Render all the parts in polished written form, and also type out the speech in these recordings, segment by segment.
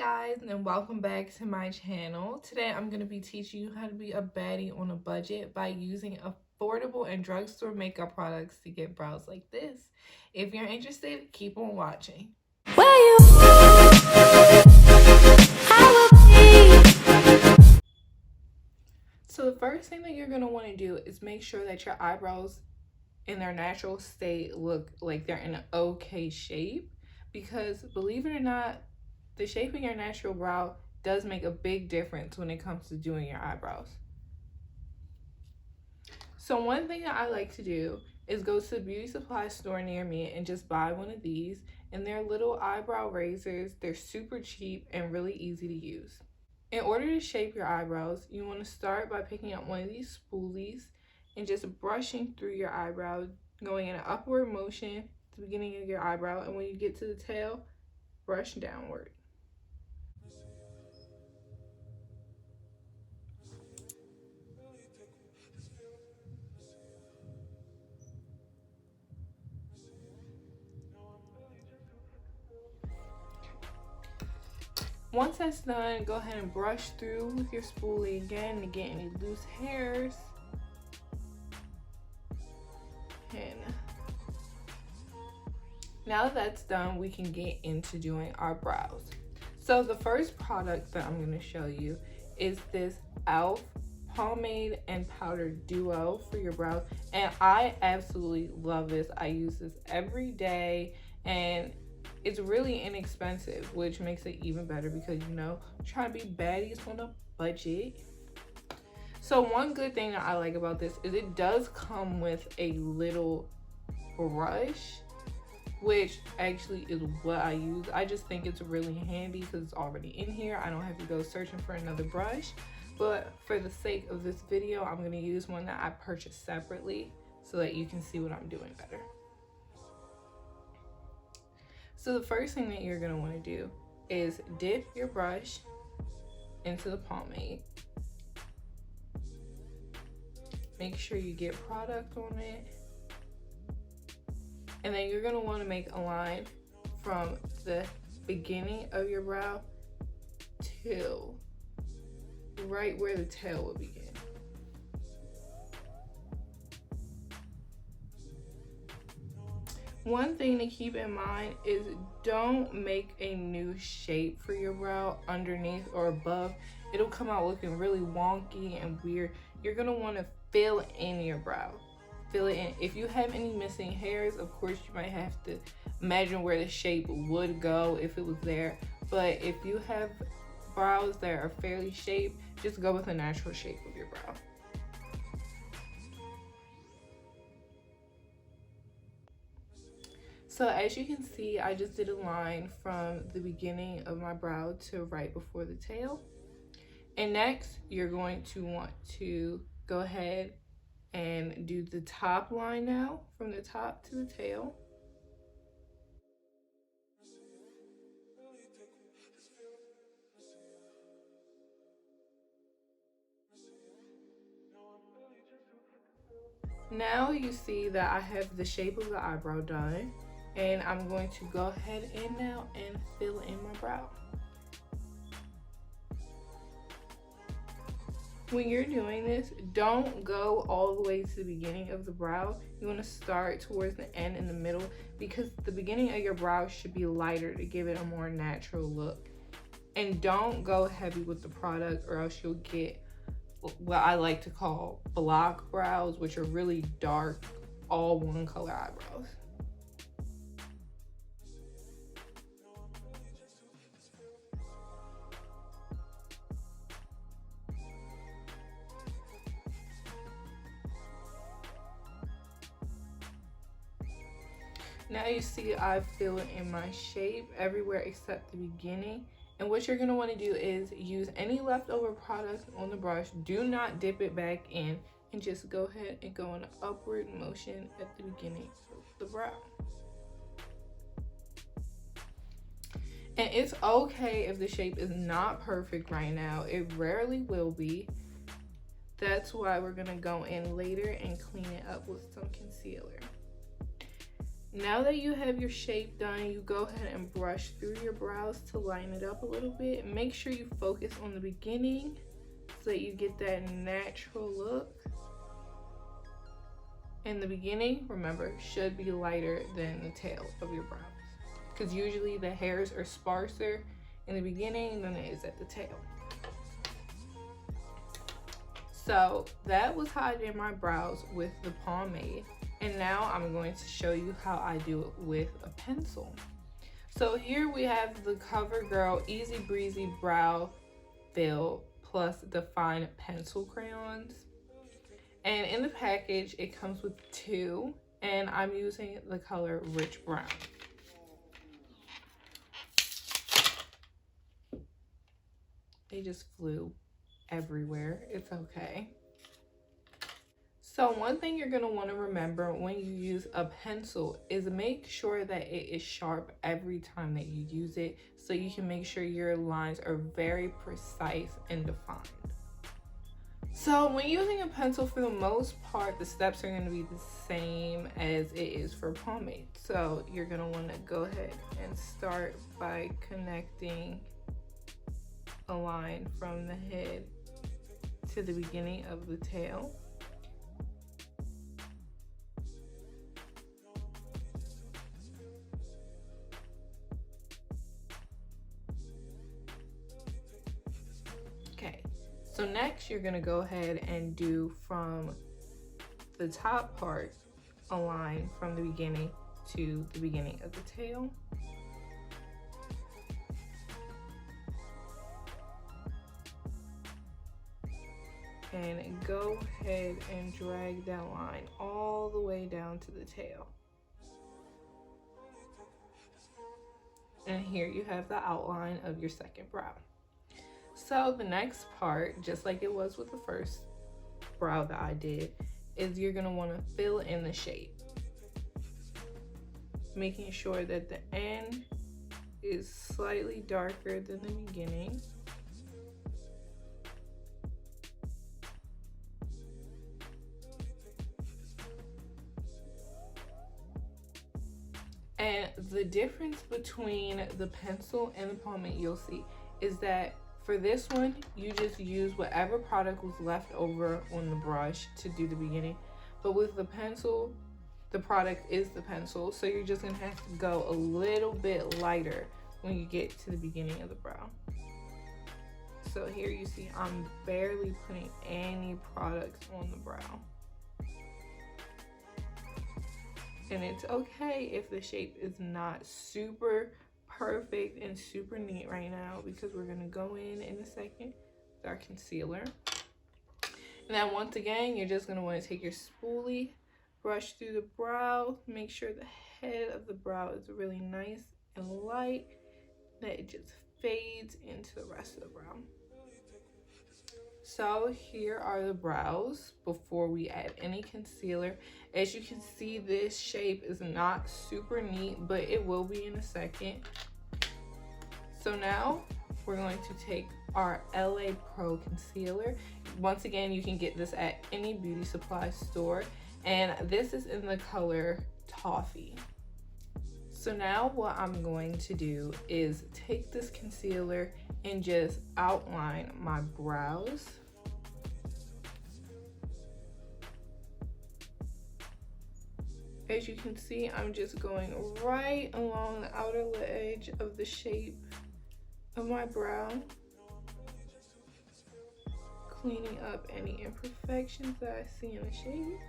guys, and welcome back to my channel. Today I'm going to be teaching you how to be a baddie on a budget by using affordable and drugstore makeup products to get brows like this. If you're interested, keep on watching. So the first thing that you're going to want to do is make sure that your eyebrows in their natural state look like they're in an okay shape, because believe it or not, the shape of your natural brow does make a big difference when it comes to doing your eyebrows. So one thing that I like to do is go to the beauty supply store near me and just buy one of these. And they're little eyebrow razors. They're super cheap and really easy to use. In order to shape your eyebrows, you want to start by picking up one of these spoolies and just brushing through your eyebrow, going in an upward motion at the beginning of your eyebrow, and when you get to the tail, brush downward. Once that's done, go ahead and brush through with your spoolie again to get any loose hairs. And now that that's done, we can get into doing our brows. So the first product that I'm going to show you is this E.L.F pomade and powder duo for your brows, and I absolutely love this. I use this every day, and it's really inexpensive, which makes it even better because, you know, I'm trying to be baddies on a budget. So one good thing that I like about this is it does come with a little brush, which actually is what I use. I just think it's really handy because it's already in here. I don't have to go searching for another brush. But for the sake of this video, I'm going to use one that I purchased separately so that you can see what I'm doing better. So the first thing that you're going to want to do is dip your brush into the pomade. Make sure you get product on it. And then you're going to want to make a line from the beginning of your brow till right where the tail will begin. One thing to keep in mind is don't make a new shape for your brow underneath or above. It'll come out looking really wonky and weird. You're gonna want to fill in your brow. Fill it in. If you have any missing hairs, of course you might have to imagine where the shape would go if it was there. But if you have brows that are fairly shaped, just go with the natural shape of your brow. So as you can see, I just did a line from the beginning of my brow to right before the tail. And next, you're going to want to go ahead and do the top line now, from the top to the tail. Now you see that I have the shape of the eyebrow done, and I'm going to go ahead and now and fill in my brow. When you're doing this, don't go all the way to the beginning of the brow. You want to start towards the end in the middle, because the beginning of your brow should be lighter to give it a more natural look. And don't go heavy with the product, or else you'll get what I like to call block brows, which are really dark, all one color eyebrows. Now you see I've filled in my shape everywhere except the beginning. And what you're going to want to do is use any leftover product on the brush. Do not dip it back in, and just go ahead and go in an upward motion at the beginning of the brow. And it's okay if the shape is not perfect right now. It rarely will be. That's why we're going to go in later and clean it up with some concealer. Now that you have your shape done, you go ahead and brush through your brows to line it up a little bit. Make sure you focus on the beginning so that you get that natural look. And the beginning, remember, should be lighter than the tail of your brows, because usually the hairs are sparser in the beginning than it is at the tail. So that was how I did my brows with the pomade. And now I'm going to show you how I do it with a pencil. So here we have the Covergirl Easy Breezy Brow Fill plus Define Pencil Crayons. And in the package, it comes with 2, and I'm using the color Rich Brown. They just flew everywhere. It's okay. So one thing you're going to want to remember when you use a pencil is make sure that it is sharp every time that you use it, so you can make sure your lines are very precise and defined. So when using a pencil, for the most part, the steps are going to be the same as it is for pomade. So you're going to want to go ahead and start by connecting a line from the head to the beginning of the tail. Okay, so next you're going to go ahead and do from the top part a line from the beginning to the beginning of the tail. And go ahead and drag that line all the way down to the tail. And here you have the outline of your second brow. So the next part, just like it was with the first brow that I did, is you're going to want to fill in the shape, making sure that the end is slightly darker than the beginning. And the difference between the pencil and the pomade, you'll see, is that for this one, you just use whatever product was left over on the brush to do the beginning. But with the pencil, the product is the pencil, so you're just gonna have to go a little bit lighter when you get to the beginning of the brow. So here you see I'm barely putting any product on the brow. And it's okay if the shape is not super perfect and super neat right now, because we're gonna go in a second with our concealer. And then once again, you're just gonna want to take your spoolie, brush through the brow, make sure the head of the brow is really nice and light, that it just fades into the rest of the brow. So here are the brows before we add any concealer. As you can see, this shape is not super neat, but it will be in a second. So now we're going to take our LA Pro Concealer. Once again, you can get this at any beauty supply store, and this is in the color Toffee. So now what I'm going to do is take this concealer and just outline my brows. As you can see, I'm just going right along the outer edge of the shape of my brow, cleaning up any imperfections that I see in the shape.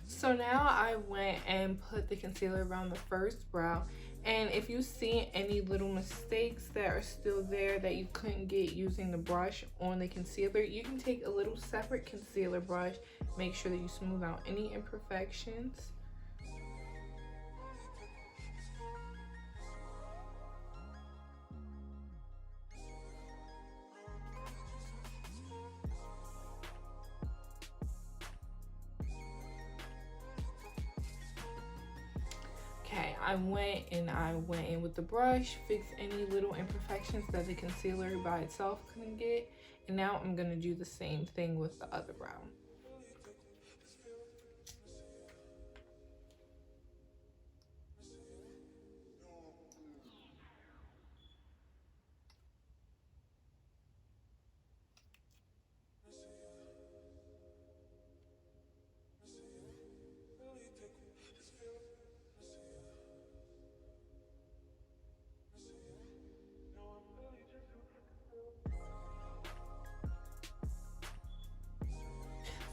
So now I went and put the concealer around the first brow, And if you see any little mistakes that are still there that you couldn't get using the brush on the concealer, you can take a little separate concealer brush, make sure that you smooth out any imperfections. Okay, I went in with the brush, fixed any little imperfections that the concealer by itself couldn't get, and now I'm gonna do the same thing with the other brow.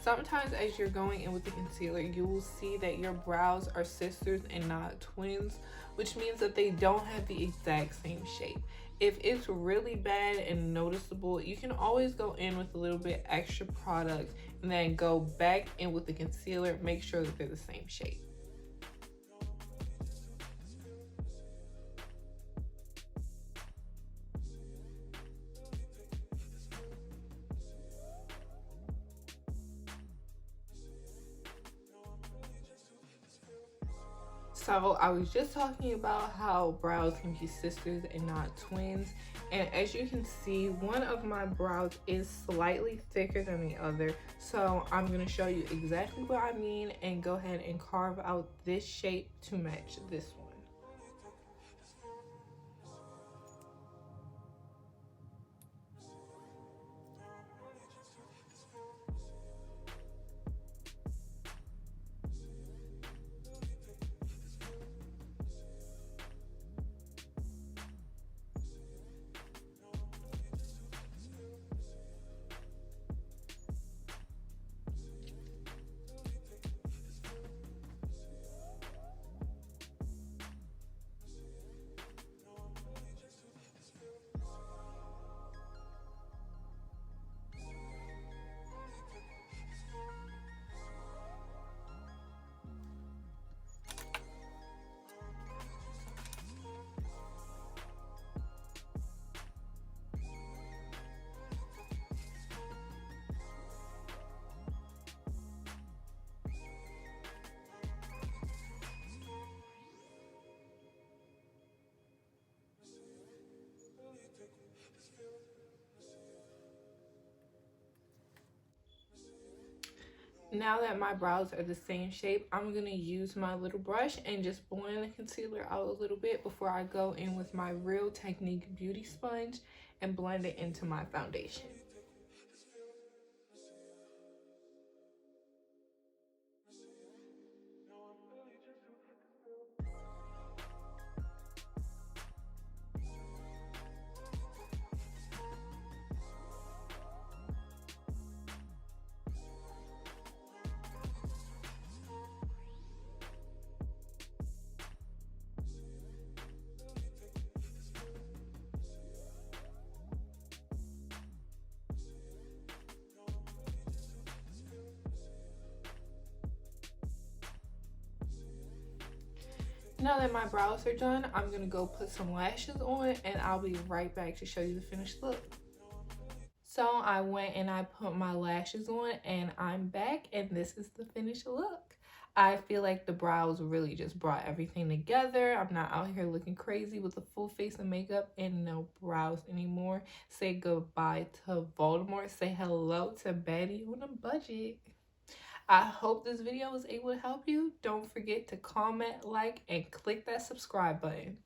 Sometimes as you're going in with the concealer, you will see that your brows are sisters and not twins, which means that they don't have the exact same shape. If it's really bad and noticeable, you can always go in with a little bit extra product and then go back in with the concealer, make sure that they're the same shape. So I was just talking about how brows can be sisters and not twins. And as you can see, one of my brows is slightly thicker than the other. So I'm gonna show you exactly what I mean and go ahead and carve out this shape to match this one. Now that my brows are the same shape, I'm going to use my little brush and just blend the concealer out a little bit before I go in with my Real Technique beauty sponge and blend it into my foundation. Now that my brows are done, I'm gonna go put some lashes on and I'll be right back to show you the finished look. So I went and I put my lashes on and I'm back and this is the finished look. I feel like the brows really just brought everything together. I'm not out here looking crazy with a full face of makeup and no brows anymore. Say goodbye to Voldemort. Say hello to Baddie on a budget. I hope this video was able to help you. Don't forget to comment, like, and click that subscribe button.